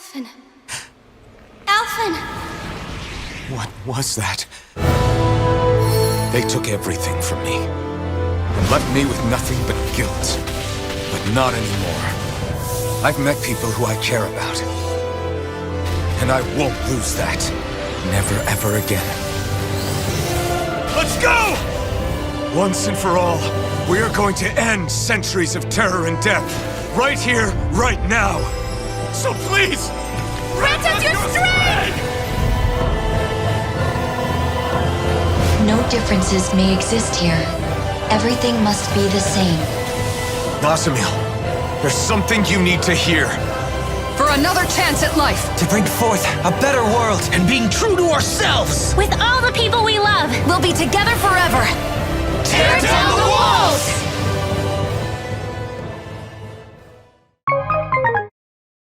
Alphen. Alphen! What was that? They took everything from me. And left me with nothing but guilt. But not anymore. I've met people who I care about. And I won't lose that. Never ever again. Let's go! Once and for all, we are going to end centuries of terror and death. Right here, right now. So please, Grant us your strength! No differences may exist here. Everything must be the same. Nasamil, there's something you need to hear. For another chance at life. To bring forth a better world and being true to ourselves. With all the people we love! We'll be together forever. Tear down the walls!